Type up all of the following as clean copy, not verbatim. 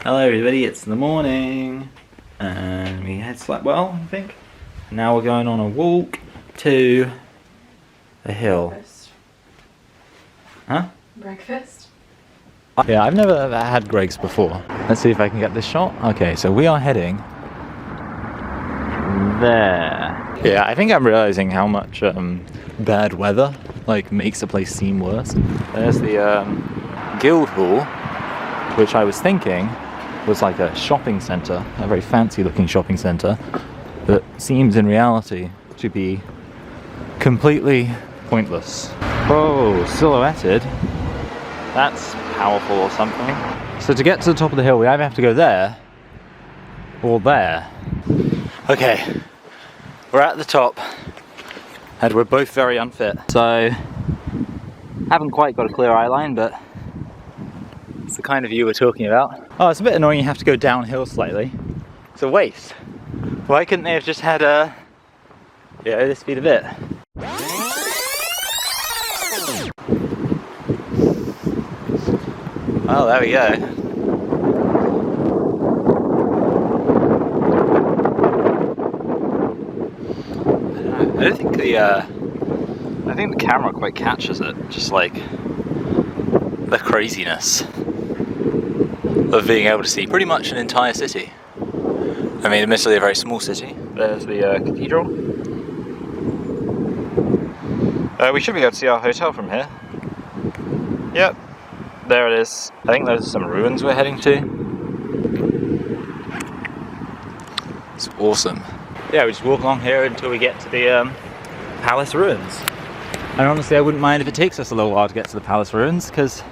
Hello everybody, it's the morning and we had slept well, I think. Now we're going on a walk to a hill. Breakfast. Huh? Breakfast? Yeah, I've never ever had Greg's before. Let's see if I can get this shot. Okay, so we are heading there. Yeah, I think I'm realizing how much bad weather makes the place seem worse. There's the Guildhall, which I was thinking was like a shopping centre, a very fancy looking shopping centre, that seems in reality to be completely pointless. Oh, silhouetted. That's powerful or something. So to get to the top of the hill, we either have to go there or there. Okay, we're at the top and we're both very unfit. So, haven't quite got a clear eye line, but it's the kind of view we're talking about. Oh, it's a bit annoying you have to go downhill slightly. It's a waste. Why couldn't they have just had this speed a bit? Oh, there we go. I don't think I think the camera quite catches it, just like the craziness of being able to see pretty much an entire city. I mean, admittedly a very small city. There's the Cathedral. We should be able to see our hotel from here. Yep, there it is. I think those are some ruins we're heading to. It's awesome. Yeah, we just walk along here until we get to the palace ruins. And honestly, I wouldn't mind if it takes us a little while to get to the palace ruins, because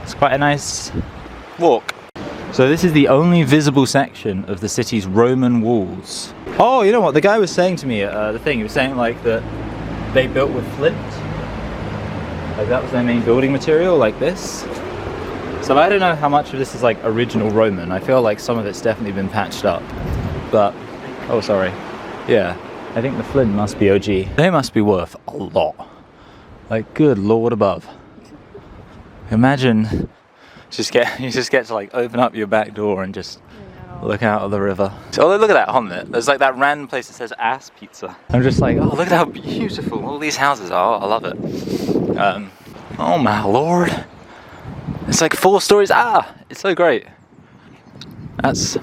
it's quite a nice walk. So this is the only visible section of the city's Roman walls. Oh, you know what? The guy was saying to me at the thing, he was saying that they built with flint. Like that was their main building material, like this. So I don't know how much of this is original Roman. I feel like some of it's definitely been patched up. But, oh sorry. Yeah, I think the flint must be OG. They must be worth a lot. Good Lord above. Imagine you just get to open up your back door and just look out of the river. So look at that Honda. There's that random place that says ass pizza. I'm just oh, look at how beautiful all these houses are. I love it. Oh my Lord. It's 4 stories. Ah, it's so great. That's,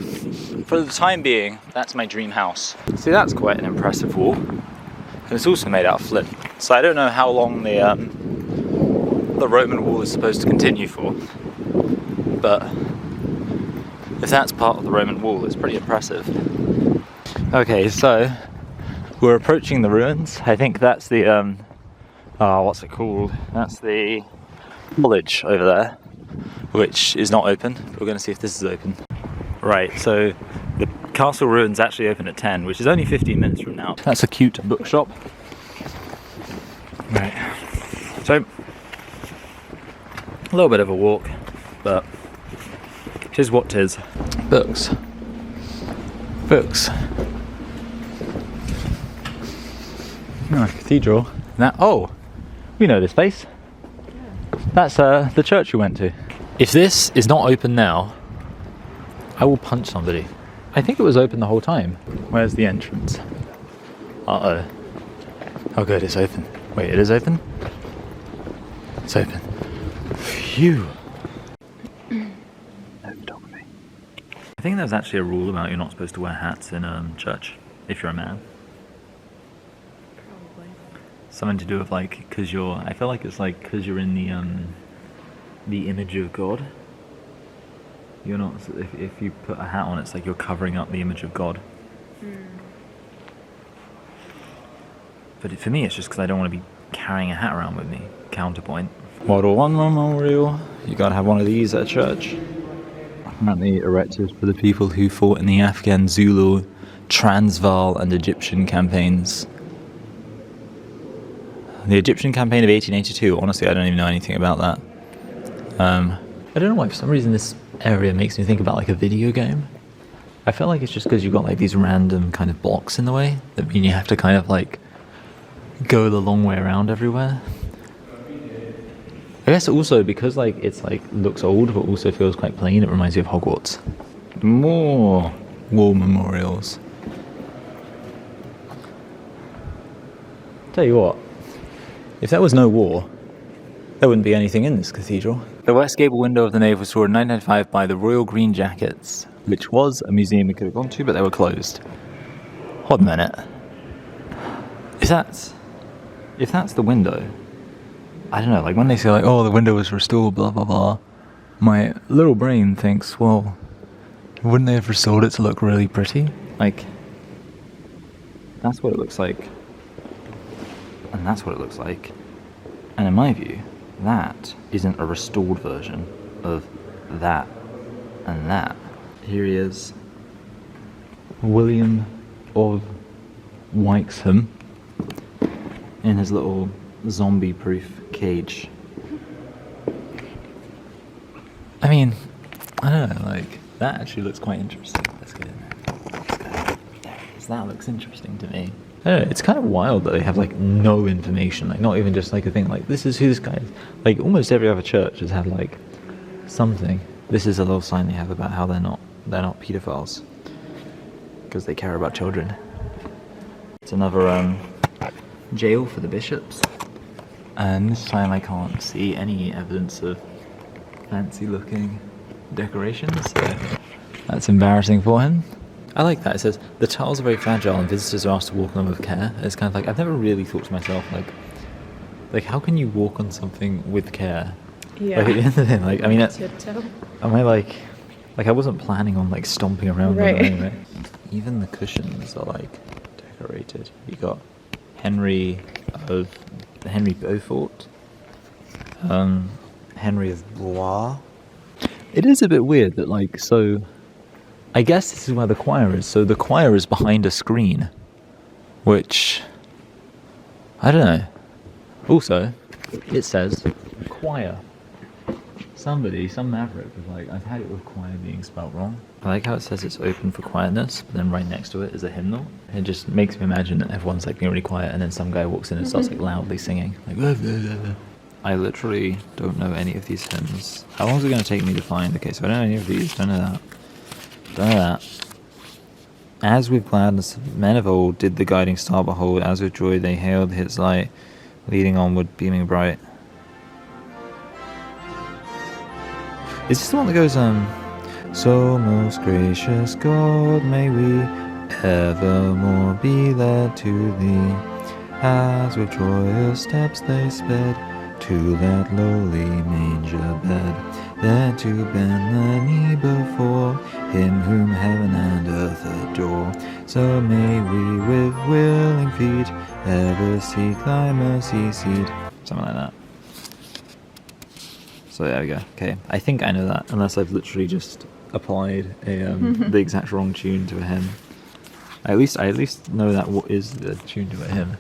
for the time being, that's my dream house. See, that's quite an impressive wall. And it's also made out of flint. So I don't know how long the Roman wall is supposed to continue for. But if that's part of the Roman wall, it's pretty impressive. Okay, so we're approaching the ruins. I think that's the what's it called? That's the college over there, which is not open. We're going to see if this is open. Right, so the castle ruins actually open at 10, which is only 15 minutes from now. That's a cute bookshop. Right, so a little bit of a walk, but tis what tis. Books. Books. Oh, Cathedral. Oh, we know this place. That's the church we went to. If this is not open now, I will punch somebody. I think it was open the whole time. Where's the entrance? Uh-oh. Oh good, it's open. Wait, it is open? It's open. Phew. I think there's actually a rule about you're not supposed to wear hats in church if you're a man. Probably. Something to do with because you're. I feel like it's because you're in the image of God. You're not. If you put a hat on, it's you're covering up the image of God. But for me, it's just because I don't want to be carrying a hat around with me. Counterpoint. Model 1 memorial. You gotta have one of these at a church. Apparently erected for the people who fought in the Afghan, Zulu, Transvaal and Egyptian campaigns. The Egyptian campaign of 1882, honestly I don't even know anything about that. I don't know why, for some reason this area makes me think about a video game. I feel like it's just because you've got these random kind of blocks in the way that mean you have to kind of go the long way around everywhere. I guess also because it's looks old but also feels quite plain, it reminds me of Hogwarts. More war memorials. Tell you what, if there was no war, there wouldn't be anything in this cathedral. The west gable window of the nave was restored in 1995 by the Royal Green Jackets, which was a museum we could have gone to, but they were closed. Hold a minute. If that's the window, I don't know, like when they say like, oh, the window was restored, blah, blah, blah, my little brain thinks, well, wouldn't they have restored it to look really pretty? Like, that's what it looks like. And that's what it looks like. And in my view, that isn't a restored version of that and that. Here he is, William of Wykeham, in his little zombie-proof cage. I mean, I don't know, like, that actually looks quite interesting. Let's get in there. Let's go. There it is. That looks interesting to me. I don't know, it's kind of wild that they have, like, no information, like, not even just, like, a thing, like, this is who this guy is. Like, almost every other church has had, like, something. This is a little sign they have about how they're not pedophiles, because they care about children. It's another, jail for the bishops. And this time I can't see any evidence of fancy-looking decorations, so that's embarrassing for him. I like that. It says, the tiles are very fragile and visitors are asked to walk on them with care. It's kind of like, I've never really thought to myself, like how can you walk on something with care? Yeah. Like, at the end of the day, like, I mean, Tiptoe. am I like I wasn't planning on, like, stomping around right. them anyway. Even the cushions are, like, decorated. You got Henry Beaufort, Henry of Blois. It is a bit weird that, like, so I guess this is where the choir is. So the choir is behind a screen, which, I don't know. Also, it says choir. Some maverick was like, I've had it with choir being spelt wrong. I like how it says it's open for quietness, but then right next to it is a hymnal. It just makes me imagine that everyone's, like, being really quiet, and then some guy walks in and starts, like, loudly singing. Like, blah, blah, blah, blah. I literally don't know any of these hymns. How long is it going to take me to find? Okay, so I don't know any of these. Don't know that. Don't know that. As with gladness, men of old did the guiding star behold. As with joy they hailed his light, leading onward, beaming bright. Is this the one that goes, so most gracious God, may we evermore be led to thee, as with joyous steps they sped to that lowly manger bed, there to bend the knee before him whom heaven and earth adore. So may we with willing feet ever seek thy mercy seat. Something like that. So there we go. Okay, I think I know that, unless I've literally just applied a the exact wrong tune to a hymn. I at least know that what is the tune to a hymn.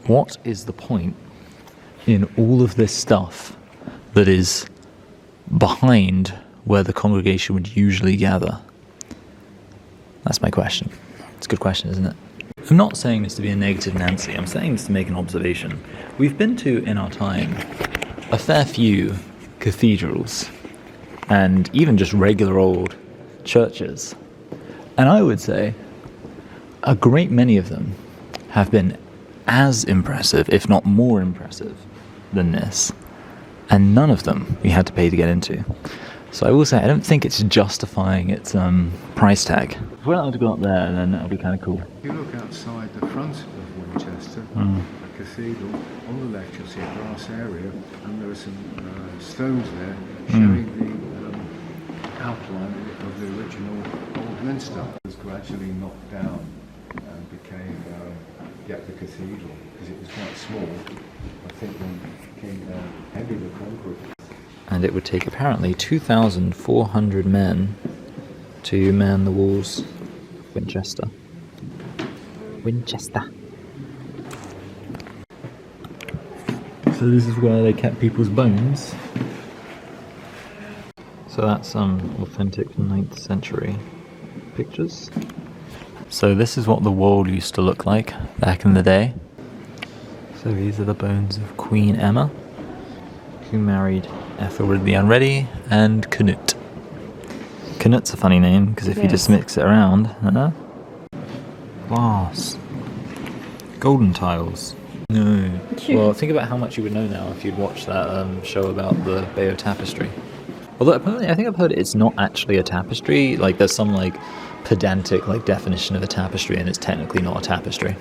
What is the point in all of this stuff that is behind where the congregation would usually gather? That's my question. It's a good question, isn't it? I'm not saying this to be a negative Nancy. I'm saying this to make an observation. We've been to, in our time, a fair few cathedrals and even just regular old churches. And I would say a great many of them have been as impressive, if not more impressive, than this. And none of them we had to pay to get into. So I will say, I don't think it's justifying its price tag. If we're allowed to go up there, then that'll be kind of cool. If you look outside the front of Winchester, the cathedral, on the left you'll see a grass area, and there are some stones there showing the outline of the original old minster. It was gradually knocked down and became get the cathedral because it was quite small. I think when came Henry the Conqueror. And it would take apparently 2,400 men to man the walls of Winchester. Winchester. So this is where they kept people's bones. So that's some authentic 9th century pictures. So this is what the wall used to look like back in the day. So these are the bones of Queen Emma, who married Ethelred the Unready and Canute. Canute's a funny name because if you just mix it around, glass, golden tiles. No. Well, think about how much you would know now if you'd watched that show about the Bayeux Tapestry. Although apparently, I think I've heard it's not actually a tapestry. Like there's some like pedantic like definition of a tapestry, and it's technically not a tapestry.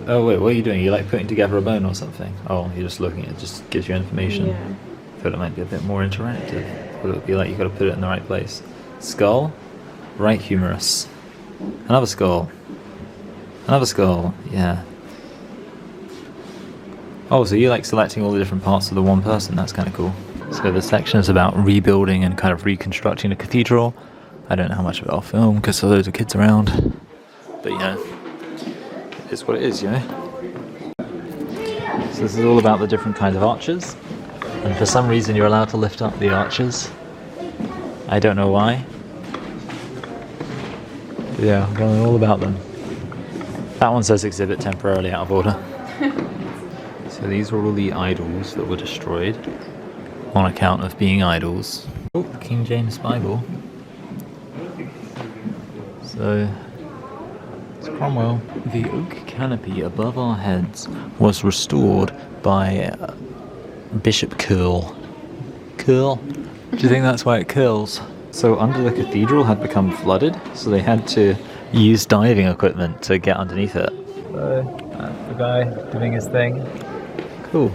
Oh wait, what are you doing? You like putting together a bone or something? Oh, you're just looking at it, just gives you information. Yeah. I thought it might be a bit more interactive. Would it be like you got to put it in the right place? Skull, right humerus. Another skull. Another skull. Yeah. Oh, so you like selecting all the different parts of the one person? That's kind of cool. So the section is about rebuilding and kind of reconstructing the cathedral. I don't know how much of it I'll film because there's loads of kids around. But you know, it's what it is, you know. So this is all about the different kinds of arches. And for some reason you're allowed to lift up the arches. I don't know why. But yeah, I'm going all about them. That one says exhibit temporarily out of order. So these were all the idols that were destroyed on account of being idols. Oh, King James Bible. So, it's Cromwell. The oak canopy above our heads was restored by Bishop Curl. Curl? Do you think that's why it curls? So under the cathedral had become flooded, so they had to use diving equipment to get underneath it. So, that's the guy doing his thing. Cool.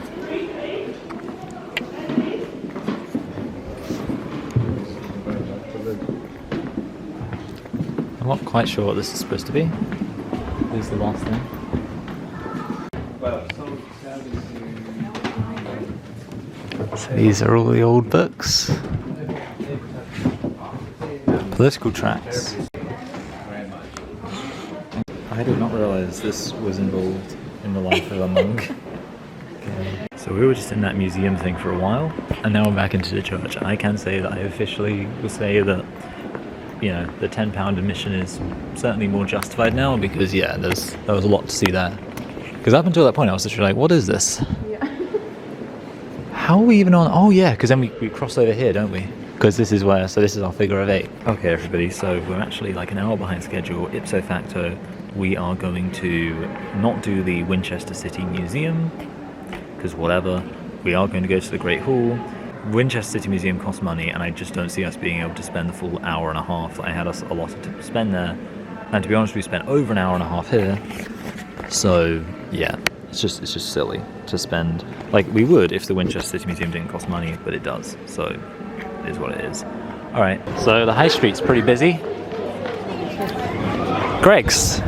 I'm not quite sure what this is supposed to be. This is the last thing. So these are all the old books. Political tracts. I did not realise this was involved in the life of a monk. Okay. So we were just in that museum thing for a while, and now we're back into the church. I can say that I officially will say that, you know, the £10 admission is certainly more justified now because, yeah, there was a lot to see there. Because up until that point, I was literally like, what is this? Yeah. How are we even on? Oh, yeah, because then we cross over here, don't we? Because this is where, so this is our figure of 8. Okay, everybody, so we're actually like an hour behind schedule. Ipso facto, we are going to not do the Winchester City Museum, because whatever. We are going to go to the Great Hall. Winchester City Museum costs money, and I just don't see us being able to spend the full hour and a half that I had us allotted to spend there. And to be honest, we spent over an hour and a half here. So yeah, it's just silly to spend, like we would if the Winchester City Museum didn't cost money, but it does. So it is what it is. All right. So the high street's pretty busy. Greg's.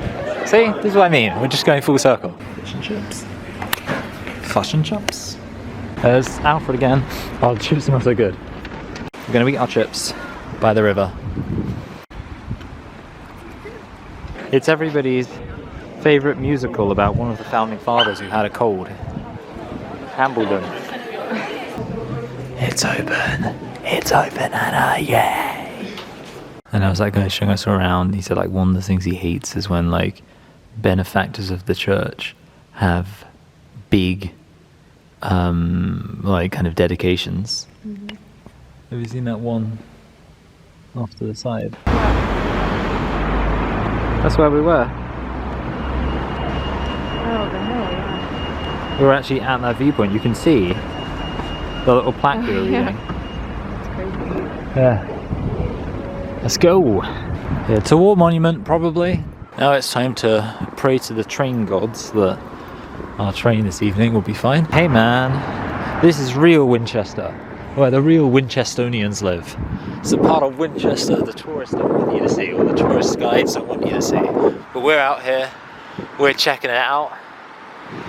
See, this is what I mean. We're just going full circle. Fish and chips. Fish and chips. There's Alfred again. Oh, the chips smell so good. We're going to eat our chips by the river. It's everybody's favourite musical about one of the founding fathers who had a cold. Hambledon. It's open, Anna, yay! And I was like, guy showing us around. He said like one of the things he hates is when like benefactors of the church have big like kind of dedications. Mm-hmm. Have you seen that one off to the side? That's where we were. Oh, the hill, yeah. We were actually at that viewpoint. You can see the little plaque we were reading. That's crazy. Yeah. Let's go. Yeah, it's a war monument, probably. Now it's time to pray to the train gods that our train this evening will be fine. Hey man, this is real Winchester, where the real Winchestonians live. It's a part of Winchester the tourists don't want you to see, or the tourist guides don't want you to see. But we're out here we're checking it out.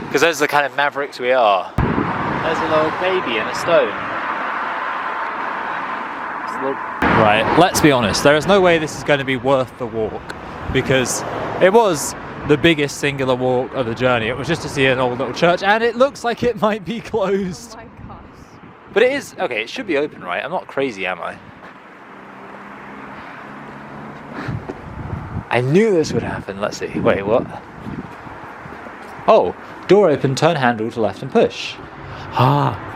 Because those are the kind of mavericks we are. There's a little baby in a stone. Right, let's be honest, there is no way this is going to be worth the walk, because it was the biggest singular walk of the journey. It was just to see an old little church, and it looks like it might be closed. Oh my gosh. But it is, okay, it should be open, right? I'm not crazy, am I? I knew this would happen. Let's see. Wait, what? Oh, door open, turn handle to left and push. Ah.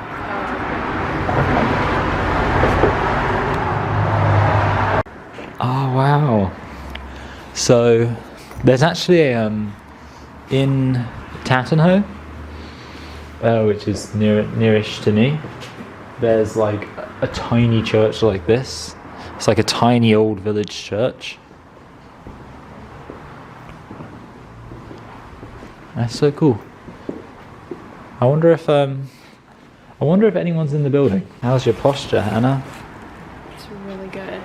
Oh, wow. So, there's actually a, in Tattenhoe, which is nearish to me, there's like a tiny church like this. It's like a tiny old village church. That's so cool. I wonder if anyone's in the building. How's your posture, Hannah? It's really good.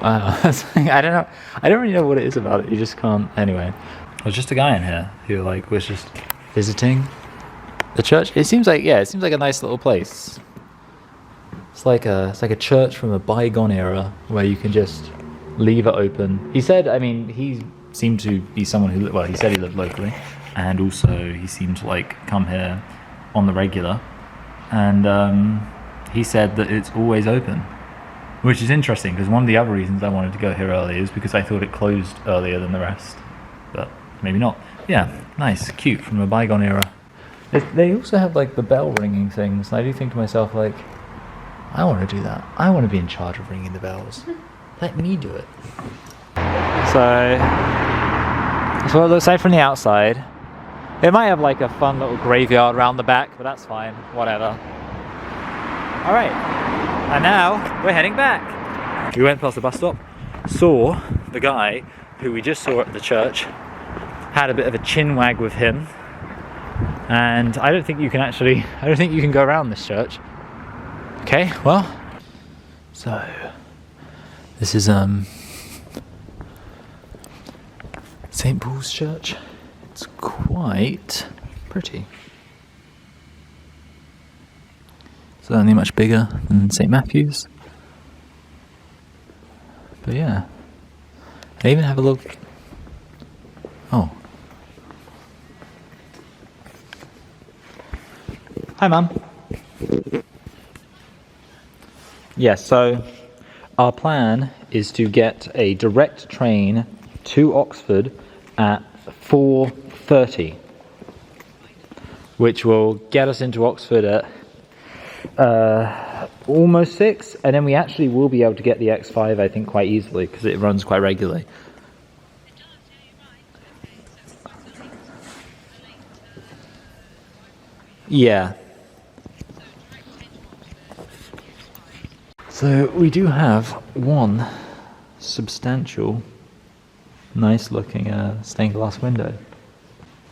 Wow. I don't know. I don't really know what it is about it. You just can't. Anyway, there's just a guy in here who like was just visiting the church. It seems like a nice little place. It's like a church from a bygone era where you can just leave it open. He said, I mean, he seemed to be someone who, well, he said he lived locally, and also he seemed to like come here on the regular, and he said that it's always open, which is interesting because one of the other reasons I wanted to go here early is because I thought it closed earlier than the rest, but maybe not. Yeah, nice, cute, from a bygone era. They also have like the bell ringing things, and I do think to myself like, I want to do that. I want to be in charge of ringing the bells. Let me do it. So, that's what it looks like from the outside. It might have like a fun little graveyard around the back, but that's fine. Whatever. Alright. And now, we're heading back. We went past the bus stop, saw the guy who we just saw at the church, had a bit of a chin wag with him, and I don't think you can go around this church. Okay, well, so this is St. Paul's Church. It's quite pretty. Certainly much bigger than St. Matthew's. But yeah, I even have a look. Oh. Hi, Mum. Yes, so our plan is to get a direct train to Oxford at 4:30, which will get us into Oxford at almost 6, and then we actually will be able to get the X5, I think, quite easily because it runs quite regularly. Yeah. So we do have one substantial, nice looking stained glass window.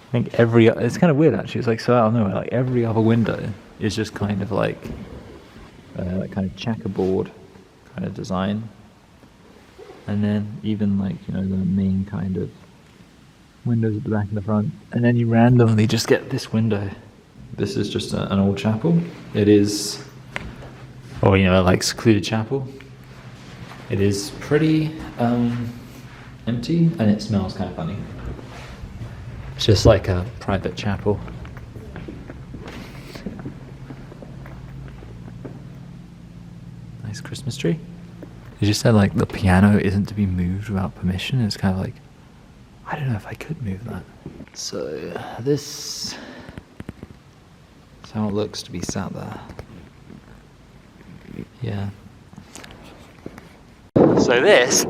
I think it's kind of weird actually, it's like so out of nowhere, like every other window is just kind of like kind of checkerboard kind of design. And then even like, you know, the main kind of windows at the back and the front. And then you randomly just get this window. This is just an old chapel. It is, or you know, like secluded chapel. It is pretty empty, and it smells kind of funny. It's just like a private chapel. Nice Christmas tree. You just said like the piano isn't to be moved without permission. It's kind of like, I don't know if I could move that. So this is how it looks to be sat there. Yeah. So this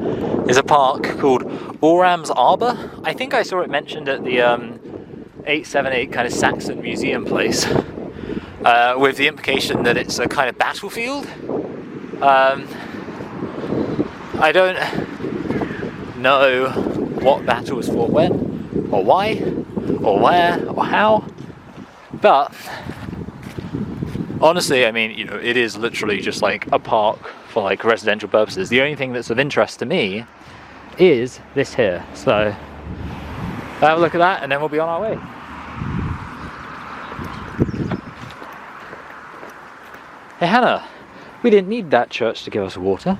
is a park called Oram's Arbor. I think I saw it mentioned at the 878 kind of Saxon museum place, with the implication that it's a kind of battlefield. I don't know what battle was fought when, or why, or where, or how, but honestly, I mean, you know, it is literally just like a park for like residential purposes. The only thing that's of interest to me is this here. So have a look at that, and then we'll be on our way. Hey Hannah, we didn't need that church to give us water.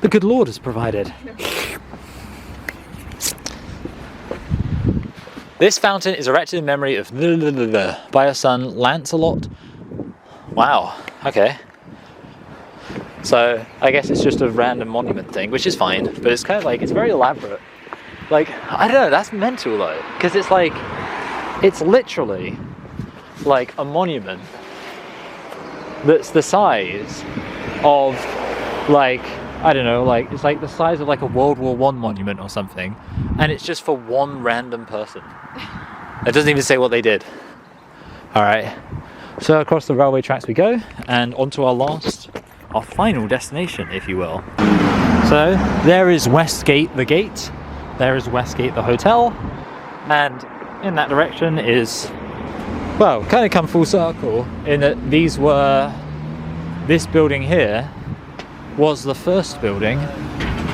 The good Lord has provided. This fountain is erected in memory of by her son Lancelot. Wow, okay. So I guess it's just a random monument thing, which is fine, but it's kind of like, it's very elaborate. Like, I don't know, that's mental though, because it's like, it's literally like a monument that's the size of, like, I don't know, like, it's like the size of like a World War I monument or something, and it's just for one random person. It doesn't even say what they did. Alright, so across the railway tracks we go, and onto our final destination, if you will. So, there is Westgate the gate, there is Westgate the hotel, and in that direction is, well, kind of come full circle, in that this building here was the first building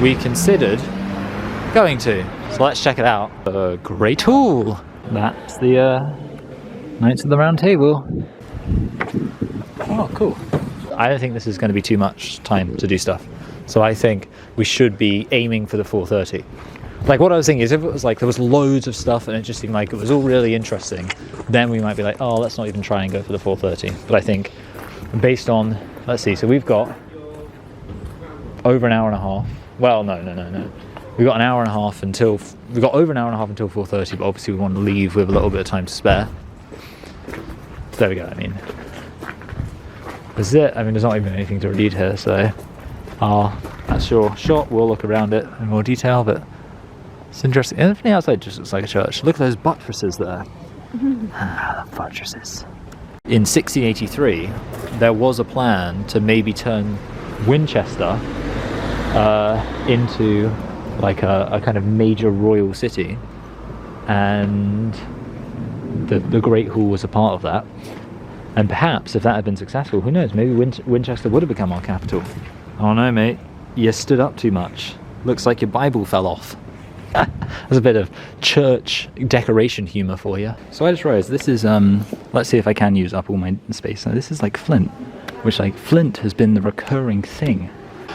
we considered going to. So let's check it out. The Great Hall. That's the Knights of the Round Table. Oh, cool. I don't think this is going to be too much time to do stuff. So I think we should be aiming for the 4:30. Like, what I was thinking is, if it was like there was loads of stuff and it just seemed like it was all really interesting, then we might be like, oh, let's not even try and go for the 4:30. But I think based on, let's see, so we've got over an hour and a half. Well, no. We've got an hour and a half until, we've got over an hour and a half until 4:30, but obviously we want to leave with a little bit of time to spare. There we go, I mean. That's it. I mean, there's not even anything to read here, so that's your shot. We'll look around it in more detail, but it's interesting. And everything outside just looks like a church. Look at those buttresses there. The buttresses. In 1683, there was a plan to maybe turn Winchester into like a kind of major royal city, and the Great Hall was a part of that. And perhaps if that had been successful, who knows, maybe Winchester would have become our capital. Oh no, mate, you stood up too much. Looks like your Bible fell off. There's a bit of church decoration humour for you. So I just realised this is, let's see if I can use up all my space. Now, this is like flint, which like flint has been the recurring thing.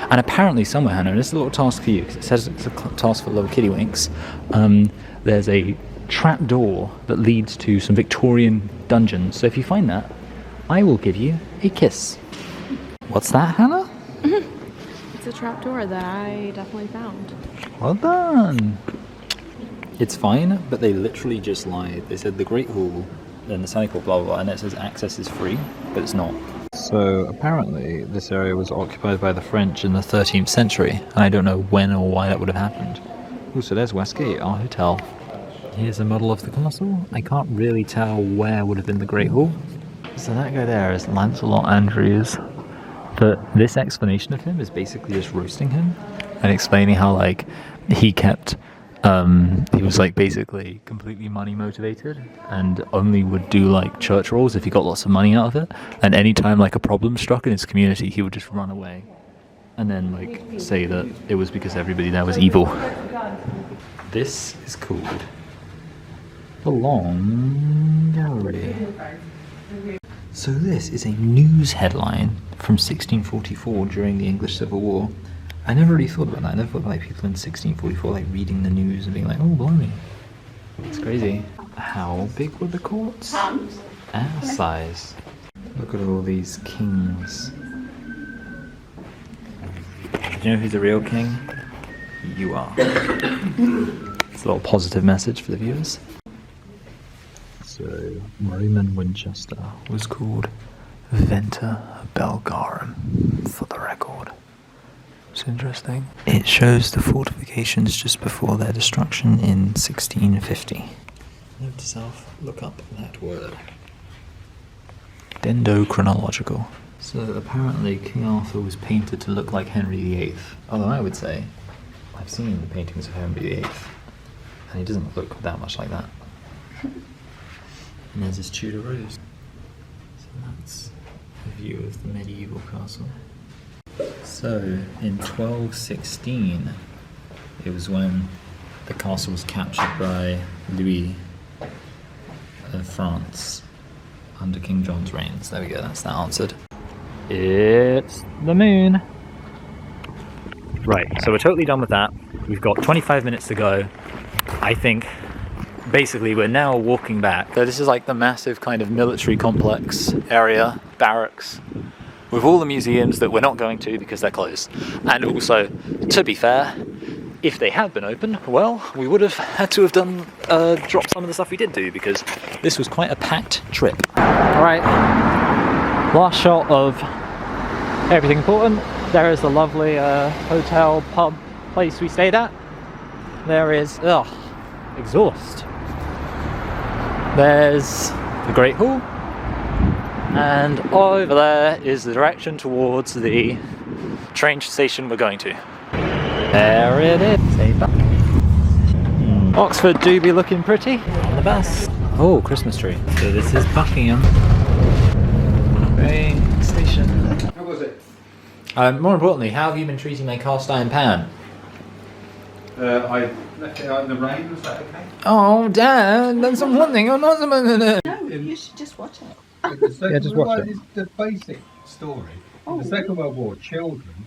And apparently somewhere, Hannah, this is a little task for you, because it says it's a task for little kiddywinks. There's a trap door that leads to some Victorian dungeons. So if you find that, I will give you a kiss. What's that, Hannah? It's a trapdoor that I definitely found. Well done. It's fine, but they literally just lied. They said the Great Hall, then the Sunny Court, blah blah blah, and it says access is free, but it's not. So apparently this area was occupied by the French in the 13th century, and I don't know when or why that would have happened. Oh, so there's Westgate, our hotel. Here's a model of the castle. I can't really tell where would have been the Great Hall. So that guy there is Lancelot Andrews. But this explanation of him is basically just roasting him and explaining how, like, he kept, he was, like, basically completely money motivated and only would do, like, church rolls if he got lots of money out of it. And anytime, like, a problem struck in his community, he would just run away and then, like, say that it was because everybody there was evil. This is called the Long Gallery. So this is a news headline from 1644 during the English Civil War. I never really thought about that. I never thought about like people in 1644 like reading the news and being like, oh blimey. It's crazy. How big were the courts? Our size. Look at all these kings. Do you know who's the real king? You are. It's a little positive message for the viewers. So, Roman Winchester was called Venter Belgarum, for the record. It's interesting. It shows the fortifications just before their destruction in 1650. Note to self, look up that word. Dendrochronological. So apparently King Arthur was painted to look like Henry VIII. Although I would say, I've seen the paintings of Henry VIII, and he doesn't look that much like that. And there's his Tudor rose. So that's a view of the medieval castle. So in 1216, it was when The castle was captured by Louis of France under King John's reigns. There we go, that's that answered. It's the moon. Right, so we're totally done with that. We've got 25 minutes to go. I think basically we're now walking back. So this is like the massive kind of military complex area, barracks, with all the museums that we're not going to because they're closed. And also, to be fair, if they had been open, well, we would have had to have done dropped some of the stuff we did do because this was quite a packed trip. All right, last shot of everything important. There is the lovely hotel, pub, place we stayed at. There is, exhaust. There's the Great Hall. And over there is the direction towards the train station we're going to. There it is. Say back. Oxford do be looking pretty on the bus. Oh, Christmas tree. So this is Buckingham train station. How was it? More importantly, how have you been treating my cast iron pan? I left it out in the rain, was that okay? Oh, Dad, that's something. I'm not. No, you should just watch it. Yeah, just watch it. The basic story. In the Second World War, children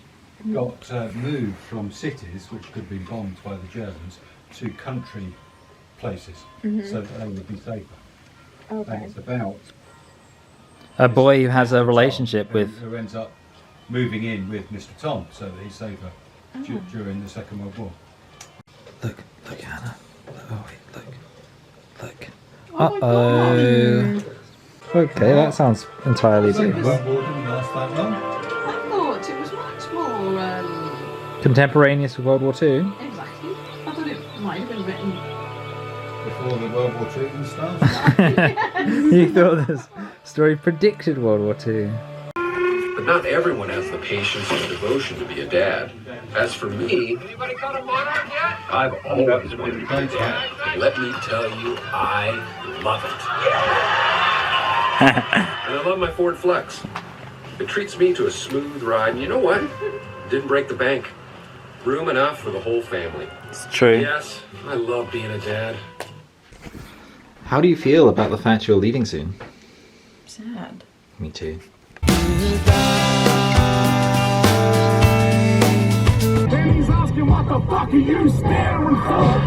got moved from cities, which could be bombed by the Germans, to country places, so that they would be safer. Okay. And it's about A boy who has a relationship with. who ends up moving in with Mr. Tom, so that he's safer during the Second World War. Look, Hannah. Oh, wait, look. Oh my God. Okay, that sounds entirely Second different. World War didn't last that long. I thought it was much more Contemporaneous with World War II. exactly. I thought it might have been written. Before the World War II even started. You thought this story predicted World War II. But not everyone has the patience and devotion to be a dad. As for me, I've always wanted to be a dad. And let me tell you, I love it. And I love my Ford Flex. It treats me to a smooth ride. And you know what? Didn't break the bank. Room enough for the whole family. It's true. Yes, I love being a dad. How do you feel about the fact you're leaving soon? Sad. Me too. And he's asking what the fuck are you staring for?